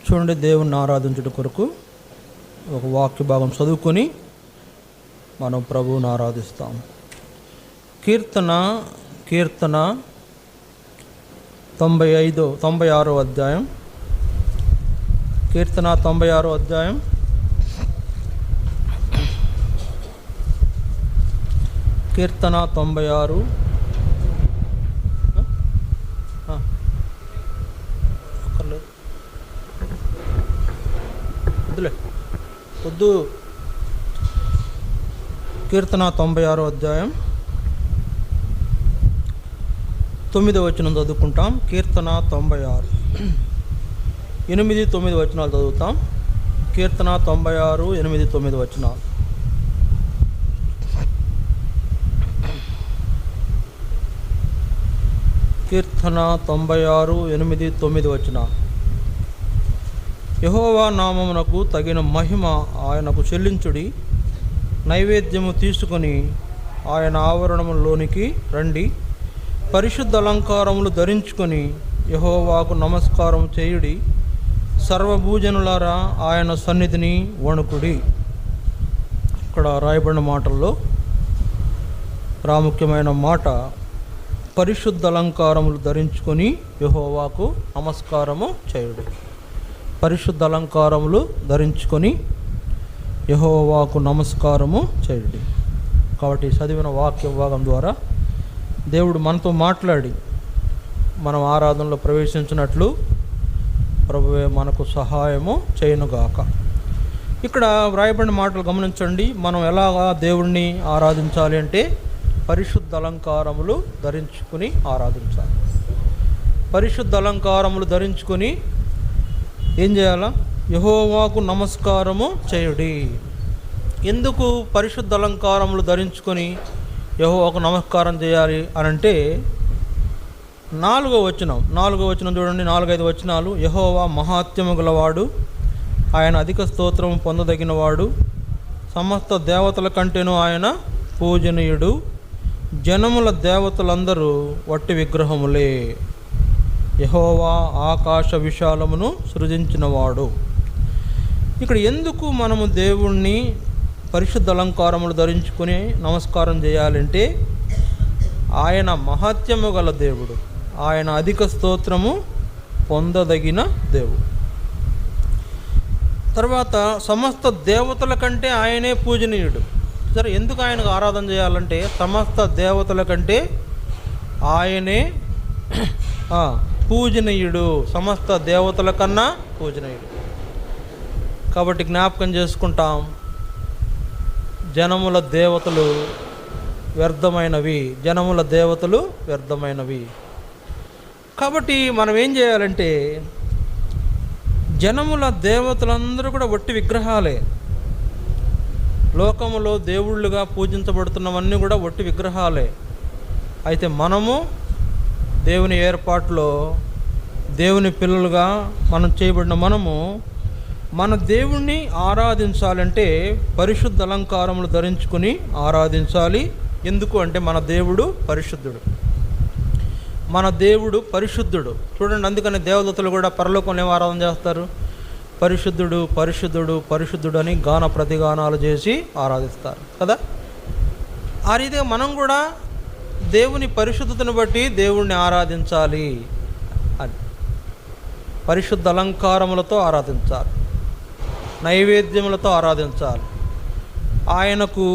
చూడండి, దేవుణ్ణి ఆరాధించుట కొరకు ఒక వాక్య భాగం చదువుకొని మనం ప్రభువుని ఆరాధిస్తాం. కీర్తన 96వ అధ్యాయం. కీర్తన 96వ అధ్యాయం. కీర్తన 96. వద్దు. కీర్తన 96వ అధ్యాయం 9వ వచనం చదువుకుంటాం. కీర్తన 96 8, 9 వచనాలు చదువుతాం. కీర్తన 96 8, 9 వచనాలు. కీర్తన 96 8, 9 వచనాలు. యెహోవా నామమునకు తగిన మహిమ ఆయనకు చెల్లించుడి. నైవేద్యము తీసుకొని ఆయన ఆవరణములోనికి రండి. పరిశుద్ధ అలంకారములు ధరించుకొని యెహోవాకు నమస్కారం చేయుడి. సర్వభూజనులారా ఆయన సన్నిధిని వణుకుడి. ఇక్కడ రాయబడిన మాటల్లో ప్రాముఖ్యమైన మాట, పరిశుద్ధ అలంకారములు ధరించుకొని యెహోవాకు నమస్కారము చేయుడి. పరిశుద్ధ అలంకారములు ధరించుకొని యెహోవాకు నమస్కారము చేయుడి. కాబట్టి చదివిన వాక్య భాగం ద్వారా దేవుడు మనతో మాట్లాడి మనం ఆరాధనలో ప్రవేశించినట్లు ప్రభువే మనకు సహాయము చేయనుగాక. ఇక్కడ వ్రాయబడిన మాటలు గమనించండి. మనం ఎలాగా దేవుణ్ణి ఆరాధించాలి అంటే పరిశుద్ధ అలంకారములు ధరించుకొని ఆరాధించాలి. పరిశుద్ధ అలంకారములు ధరించుకొని ఏం చేయాలా? యెహోవాకు నమస్కారము చేయుడి. ఎందుకు పరిశుద్ధ అలంకారములు ధరించుకొని యెహోవాకు నమస్కారం చేయాలి అని అంటే 4వ వచనం చూడండి. 4-5 వచనాలు. యెహోవా మహాత్యము గలవాడు, ఆయన అధిక స్తోత్రము పొందదగినవాడు, సమస్త దేవతల కంటేనూ ఆయన పూజనీయుడు, జనముల దేవతలందరూ వట్టి విగ్రహములే. యెహోవా ఆకాశ విశాలమును సృజించినవాడు. ఇక్కడ ఎందుకు మనము దేవుణ్ణి పరిశుద్ధ అలంకారములు ధరించుకొని నమస్కారం చేయాలంటే ఆయన మహాత్యము గల దేవుడు, ఆయన అధిక స్తోత్రము పొందదగిన దేవుడు. తర్వాత సమస్త దేవతల కంటే ఆయనే పూజనీయుడు. సరే, ఎందుకు ఆయనకు ఆరాధన చేయాలంటే సమస్త దేవతల కంటే ఆయనే పూజనీయుడు, సమస్త దేవతల కన్నా పూజనీయుడు. కాబట్టి జ్ఞాపకం చేసుకుంటాం, జనముల దేవతలు వ్యర్థమైనవి. కాబట్టి మనం ఏం చేయాలంటే జనముల దేవతలందరూ కూడా వట్టి విగ్రహాలే. లోకములో దేవుళ్ళుగా పూజించబడుతున్నవన్నీ కూడా వట్టి విగ్రహాలే. అయితే మనము దేవుని ఏర్పాటులో దేవుని పిల్లలుగా మనం చేయబడిన మనము మన దేవుణ్ణి ఆరాధించాలంటే పరిశుద్ధ అలంకారములు ధరించుకొని ఆరాధించాలి. ఎందుకు అంటే మన దేవుడు పరిశుద్ధుడు. చూడండి, అందుకని దేవదూతలు కూడా పరలోకంలో ఏం ఆరాధన చేస్తారు? పరిశుద్ధుడు పరిశుద్ధుడు పరిశుద్ధుడు అని గాన ప్రతిగానాలు చేసి ఆరాధిస్తారు కదా. ఆ రీతిగా మనం కూడా దేవుని పరిశుద్ధతను బట్టి దేవుణ్ణి ఆరాధించాలి అని పరిశుద్ధ అలంకారములతో ఆరాధించాలి, నైవేద్యములతో ఆరాధించాలి. ఆయనకు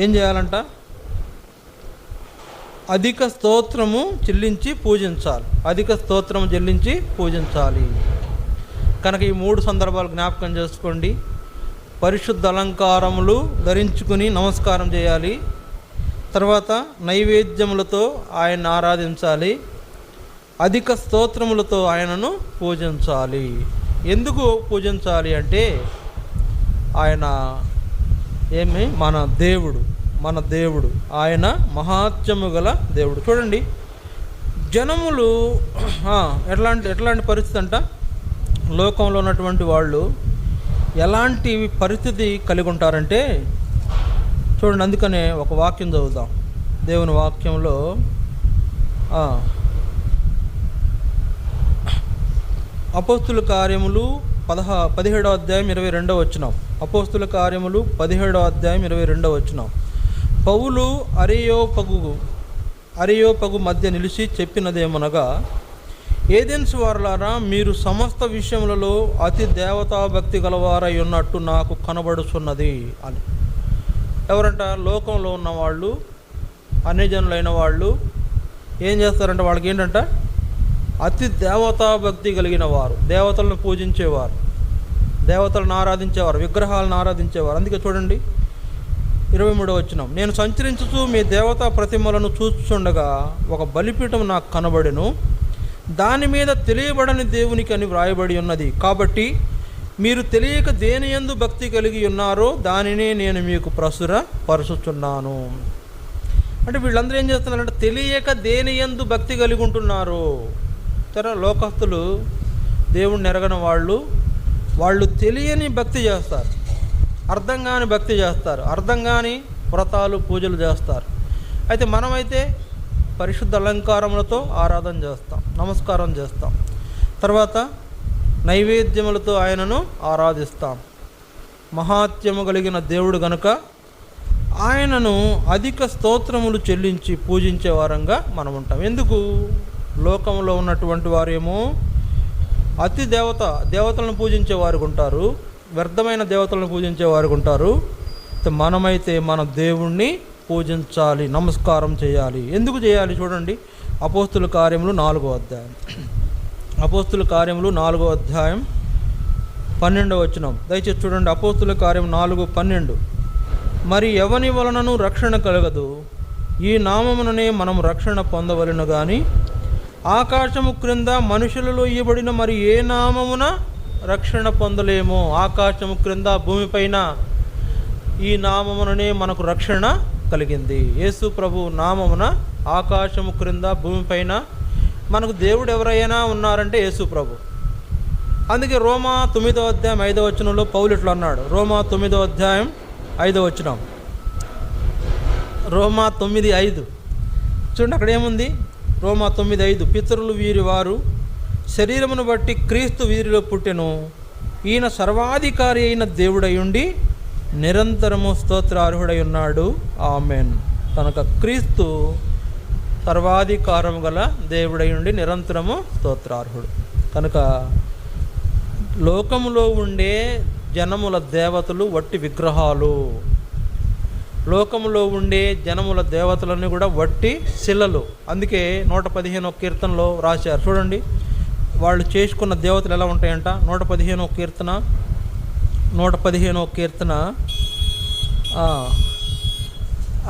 ఏం చేయాలంట? అధిక స్తోత్రము చెల్లించి పూజించాలి. కనుక ఈ 3 సందర్భాలు జ్ఞాపకం చేసుకోండి. పరిశుద్ధ అలంకారములు ధరించుకుని నమస్కారం చేయాలి. తర్వాత నైవేద్యములతో ఆయన్ని ఆరాధించాలి. అధిక స్తోత్రములతో ఆయనను పూజించాలి. ఎందుకు పూజించాలి అంటే ఆయన మన దేవుడు ఆయన మహాత్యము గల దేవుడు. చూడండి, జనములు ఎట్లాంటి పరిస్థితి అంట, లోకంలో ఉన్నటువంటి వాళ్ళు ఎలాంటి పరిస్థితి కలిగి ఉంటారంటే చూడండి. అందుకనే ఒక వాక్యం చదువుదాం. దేవుని వాక్యంలో అపోస్తుల కార్యములు 17వ అధ్యాయం 22వ వచనం. అపోస్తుల కార్యములు 17వ అధ్యాయం 22వ వచనం. పౌలు అరియోపగు మధ్య నిలిచి చెప్పినదేమనగా, ఏథెన్స్ వారలారా, మీరు సమస్త విషయములలో అతి దేవతాభక్తి గలవారై ఉన్నట్టు నాకు కనబడుచున్నది అని. ఎవరంట? లోకంలో ఉన్నవాళ్ళు, అన్యజనులైన వాళ్ళు ఏం చేస్తారంటే, వాళ్ళకి ఏంటంట, అతి దేవతాభక్తి కలిగిన వారు, దేవతలను పూజించేవారు, దేవతలను ఆరాధించేవారు, విగ్రహాలను ఆరాధించేవారు. అందుకే చూడండి 23వ వచనం. నేను సంచరించుచు మీ దేవతా ప్రతిమలను చూచుచుండగా ఒక బలిపీఠం నాకు కనబడెను, దాని మీద తెలియబడని దేవునికి అని వ్రాయబడి ఉన్నది. కాబట్టి మీరు తెలియక దేని యందు భక్తి కలిగి ఉన్నారో దానినే నేను మీకు ప్రచుర పరుచుచున్నాను. అంటే వీళ్ళందరూ ఏం చేస్తున్నారంటే, తెలియక దేని యందు భక్తి కలిగి ఉంటున్నారు. సరే, లోకస్తులు, దేవుణ్ణి ఎరగని వాళ్ళు తెలియని భక్తి చేస్తారు, అర్థం కాని భక్తి చేస్తారు, అర్థం కాని వ్రతాలు పూజలు చేస్తారు. అయితే మనమైతే పరిశుద్ధ అలంకారములతో ఆరాధన చేస్తాం, నమస్కారం చేస్తాం, తర్వాత నైవేద్యములతో ఆయనను ఆరాధిస్తాం. మహాత్యము కలిగిన దేవుడు గనుక ఆయనను అధిక స్తోత్రములు చెల్లించి పూజించే వారంగా మనం ఉంటాం. ఎందుకు? లోకంలో ఉన్నటువంటి వారేమో అతి దేవతలను పూజించే వారు ఉంటారు, వ్యర్థమైన దేవతలను పూజించే వారు ఉంటారు. మనమైతే మన దేవుణ్ణి పూజించాలి, నమస్కారం చేయాలి. ఎందుకు చేయాలి? చూడండి, అపోస్తుల కార్యములు 4వ అధ్యాయం. అపోస్తుల కార్యములు 4వ అధ్యాయం 12వ వచనం. దయచేసి చూడండి, అపోస్తుల కార్యం 4:12. మరి ఎవని వలనను రక్షణ కలగదు, ఈ నామముననే మనం రక్షణ పొందవలెను గాని ఆకాశము క్రింద మనుషులలో ఇవ్వబడిన మరి ఏ నామమున రక్షణ పొందలేమో. ఆకాశము క్రింద భూమిపైన ఈ నామముననే మనకు రక్షణ కలిగింది. యేసు ప్రభు నామమున ఆకాశము క్రింద భూమిపైన మనకు దేవుడు ఎవరైనా ఉన్నారంటే యేసు ప్రభు. అందుకే రోమా 9వ అధ్యాయం 5వ వచనంలో పౌలు ఇట్లా అన్నాడు. రోమా 9వ అధ్యాయం 5వ వచనం. రోమా 9:5 చూడండి, అక్కడ ఏముంది? రోమా 9:5. పితరులు వీరి వారు, శరీరమును బట్టి క్రీస్తు వీరిలో పుట్టెను, ఈయన సర్వాధికారి అయిన దేవుడై ఉండి నిరంతరము స్తోత్రార్హుడై ఉన్నాడు. ఆమెన్. కనుక క్రీస్తు సర్వాధికారము గల దేవుడై ఉండి నిరంతరము స్తోత్రార్హుడు. కనుక లోకములో ఉండే జనముల దేవతలు వట్టి విగ్రహాలు, లోకములో ఉండే జనముల దేవతలన్నీ కూడా వట్టి శిలలు. అందుకే 115వ కీర్తనలో రాశారు. చూడండి, వాళ్ళు చేసుకున్న దేవతలు ఎలా ఉంటాయంట. 115వ కీర్తన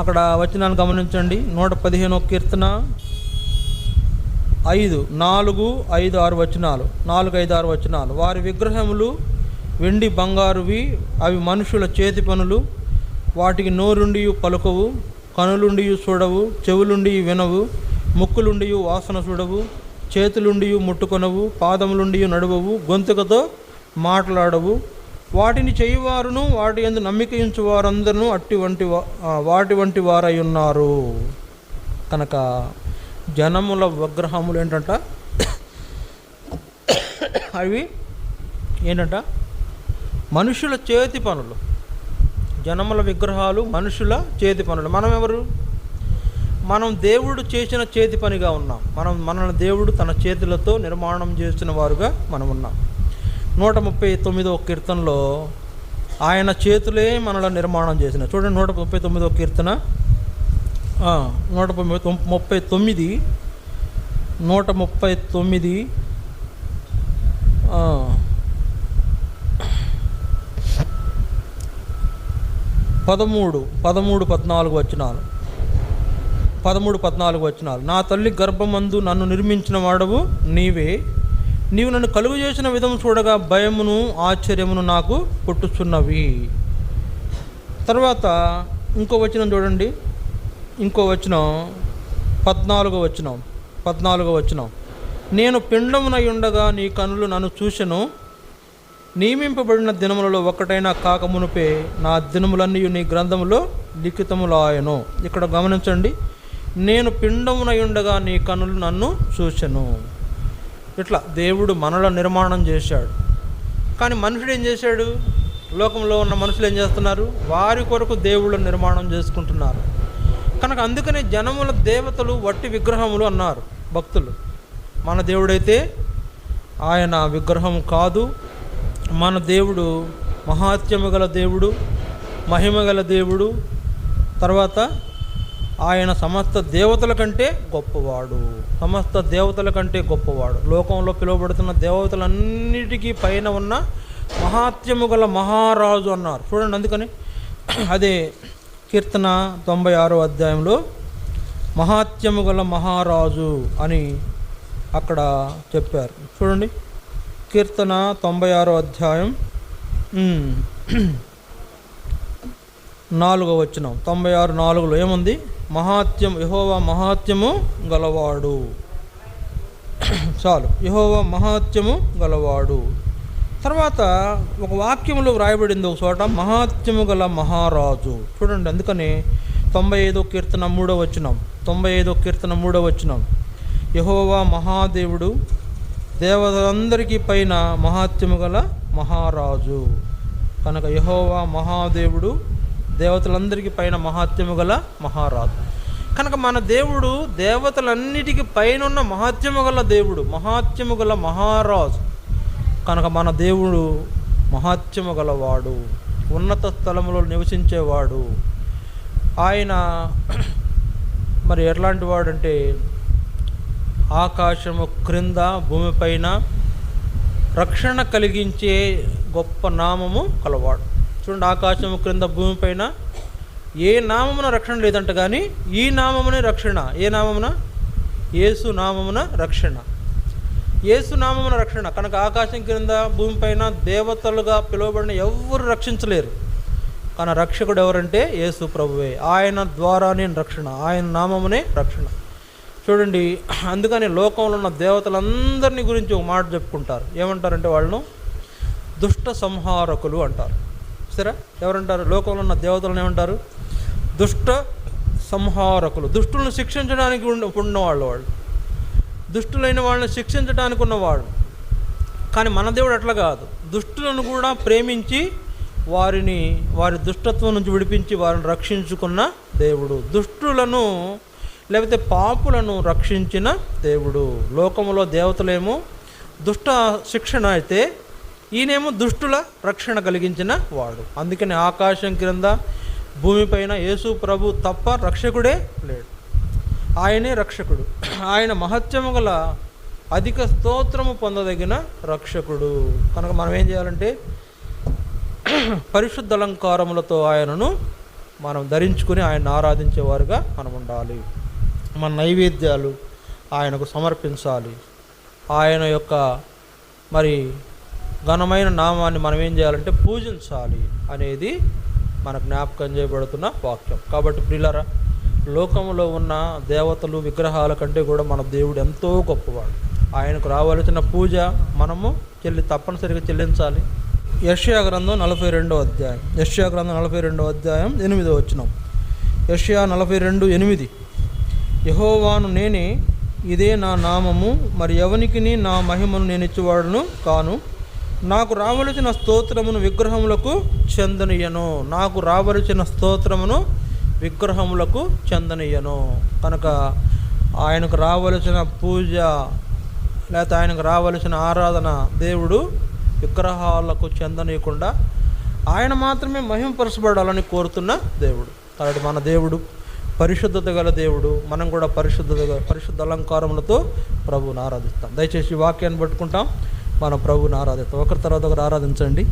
అక్కడ వచనాన్ని గమనించండి. 115వ కీర్తన 4, 5, 6 వచనాలు, 4, 5, 6 వచనాలు. వారి విగ్రహములు వెండి బంగారువి, అవి మనుషుల చేతి పనులు. వాటికి నోరుండి పలుకవు, కనులుండి చూడవు, చెవులుండి వినవు, ముక్కులుండి వాసన చూడవు, చేతులుండి ముట్టుకొనవు, పాదములుండి నడువవు, గొంతుకతో మాట్లాడవు. వాటిని చేయువారును వాటి యందు నమ్మిక ఉంచు వారందరూ వాటి వంటి వారై ఉన్నారు. కనుక జనముల విగ్రహములు ఏంటంట, అవి ఏంటంట మనుషుల చేతి పనులు. జనముల విగ్రహాలు మనుషుల చేతి పనులు. మనం ఎవరు? మనం దేవుడు చేసిన చేతి పనిగా ఉన్నాం. మనల్ని దేవుడు తన చేతులతో నిర్మాణం చేసిన వారుగా మనం ఉన్నాం. 139వ కీర్తనలో ఆయన చేతులే మనల్ని నిర్మాణం చేసిన. చూడండి, 139వ కీర్తన 139 13-14 వచనాలు. 13-14 వచనాలు. నా తల్లి గర్భమందు నన్ను నిర్మించిన వాడవు నీవే, నీవు నన్ను కలుగు చేసిన విధం చూడగా భయమును ఆశ్చర్యమును నాకు పుట్టుచున్నవి. తర్వాత ఇంకో వచనం చూడండి, ఇంకో వచనం 14వ వచనం. నేను పిండమునై ఉండగా నీ కనులు నన్ను చూసెను, నియమింపబడిన దినములలో ఒక్కటైనా కాకమునుపే నా దినములన్నీ నీ గ్రంథములో లిఖితములాయను. ఇక్కడ గమనించండి, నేను పిండమునై ఉండగా నీ కనులు నన్ను చూసెను. ఇట్లా దేవుడు మనలో నిర్మాణం చేశాడు. కానీ మనుషుడు ఏం చేశాడు? లోకంలో ఉన్న మనుషులు ఏం చేస్తున్నారు? వారి కొరకు దేవుళ్ళు నిర్మాణం చేసుకుంటున్నారు. కనుక అందుకనే జనముల దేవతలు వట్టి విగ్రహములు అన్నారు భక్తులు. మన దేవుడైతే ఆయన విగ్రహం కాదు. మన దేవుడు మహాత్మ్యము గల దేవుడు, మహిమ గల దేవుడు. తర్వాత ఆయన సమస్త దేవతల కంటే గొప్పవాడు. సమస్త దేవతల కంటే గొప్పవాడు. లోకంలో పిలువబడుతున్న దేవతలన్నిటికీ పైన ఉన్న మహాత్మ్యము గల మహారాజు అన్నారు. చూడండి, అందుకని అదే కీర్తన 96వ అధ్యాయంలో మహాత్మ్యము గల మహారాజు అని అక్కడ చెప్పారు. చూడండి, కీర్తన 96వ అధ్యాయం 4వ వచనం. 96:4 ఏముంది? మహాత్యం, యెహోవా మహాత్యము గలవాడు. చాలు, యెహోవా మహాత్యము గలవాడు. తర్వాత ఒక వాక్యంలో వ్రాయబడింది ఒక చోట, మహాత్యము గల మహారాజు. చూడండి, అందుకని 95వ కీర్తన 3వ వచనం. 95వ కీర్తన 3వ వచనం, యెహోవా మహాదేవుడు, దేవతలందరికీ పైన మహాత్యము గల మహారాజు. కనుక యెహోవా మహాదేవుడు, దేవతలందరికీ పైన మహాత్యము గల మహారాజు. కనుక మన దేవుడు దేవతలన్నిటికీ పైన ఉన్న మహాత్యము గల దేవుడు, మహాత్యము గల మహారాజు. కనుక మన దేవుడు మహాత్యము గలవాడు, ఉన్నత స్థలములో నివసించేవాడు. ఆయన మరి ఎట్లాంటి వాడంటే ఆకాశము క్రింద భూమిపైన రక్షణ కలిగించే గొప్ప నామము కలవాడు. చూడండి, ఆకాశము క్రింద భూమిపైన ఏ నామమున రక్షణ లేదంట, కానీ ఈ నామమునే రక్షణ. ఏ నామమున? యేసు నామమున రక్షణ. యేసు నామమున రక్షణ. కనుక ఆకాశం క్రింద భూమిపైన దేవతలుగా పిలువబడిన ఎవరు రక్షించలేరు. కానీ రక్షకుడు ఎవరంటే యేసు ప్రభువే. ఆయన ద్వారానే రక్షణ, ఆయన నామమునే రక్షణ. చూడండి, అందుకని లోకంలో ఉన్న దేవతలందరినీ గురించి ఒక మాట చెప్పుకుంటారు. ఏమంటారంటే వాళ్ళను దుష్ట సంహారకులు అంటారు. సరే, ఎవరంటారు? లోకంలో ఉన్న దేవతలను ఏమంటారు? దుష్ట సంహారకులు. దుష్టులను శిక్షించడానికి ఉన్నవాళ్ళు, వాళ్ళు దుష్టులైన వాళ్ళని శిక్షించడానికి ఉన్నవాడు. కానీ మన దేవుడు అట్లా కాదు. దుష్టులను కూడా ప్రేమించి వారి దుష్టత్వం నుంచి విడిపించి వారిని రక్షించుకున్న దేవుడు. దుష్టులను లేకపోతే పాపులను రక్షించిన దేవుడు. లోకములో దేవతలేమో దుష్ట శిక్షణ అయితే, ఈయనేమో దుష్టుల రక్షణ కలిగించిన వాడు. అందుకని ఆకాశం క్రింద భూమిపైన యేసు ప్రభు తప్ప రక్షకుడే లేడు. ఆయనే రక్షకుడు. ఆయన మహత్యము గల అధిక స్తోత్రము పొందదగిన రక్షకుడు. కనుక మనం ఏం చేయాలంటే పరిశుద్ధ అలంకారములతో ఆయనను మనం ధరించుకుని ఆయన ఆరాధించేవారుగా మనం ఉండాలి. మన నైవేద్యాలు ఆయనకు సమర్పించాలి. ఆయన యొక్క మరి ఘనమైన నామాన్ని మనం ఏం చేయాలంటే పూజించాలి అనేది మన జ్ఞాపకం చేయబడుతున్న వాక్యం. కాబట్టి ప్రియులారా, లోకంలో ఉన్న దేవతలు విగ్రహాల కంటే కూడా మన దేవుడు ఎంతో గొప్పవాడు. ఆయనకు రావాల్సిన పూజ మనము తప్పనిసరిగా చెల్లించాలి. యెషయా గ్రంథం 42వ అధ్యాయం. యెషయా గ్రంథం 42వ అధ్యాయం 8వ వచనం. యెషయా 42:8, యెహోవాను నేనే, ఇదే నా నామము, మరి ఎవనికిని నా మహిమను నేను ఇచ్చేవాడును కాను. నాకు రావలసిన స్తోత్రమును విగ్రహములకు చెందనీయను. నాకు రావలసిన స్తోత్రమును విగ్రహములకు చెందనీయను. కనుక ఆయనకు రావలసిన పూజ లేకపోతే ఆయనకు రావలసిన ఆరాధన దేవుడు విగ్రహాలకు చెందనీయకుండా ఆయన మాత్రమే మహిమపరచబడాలని కోరుతున్న దేవుడు. కాబట్టి మన దేవుడు పరిశుద్ధత గల దేవుడు. మనం కూడా పరిశుద్ధ అలంకారములతో ప్రభువుని ఆరాధిస్తాం. దయచేసి వాక్యాన్ని పట్టుకుంటాం, మనం ప్రభువుని ఆరాధిస్తాం. ఒకరి తర్వాత ఒకరు ఆరాధించండి.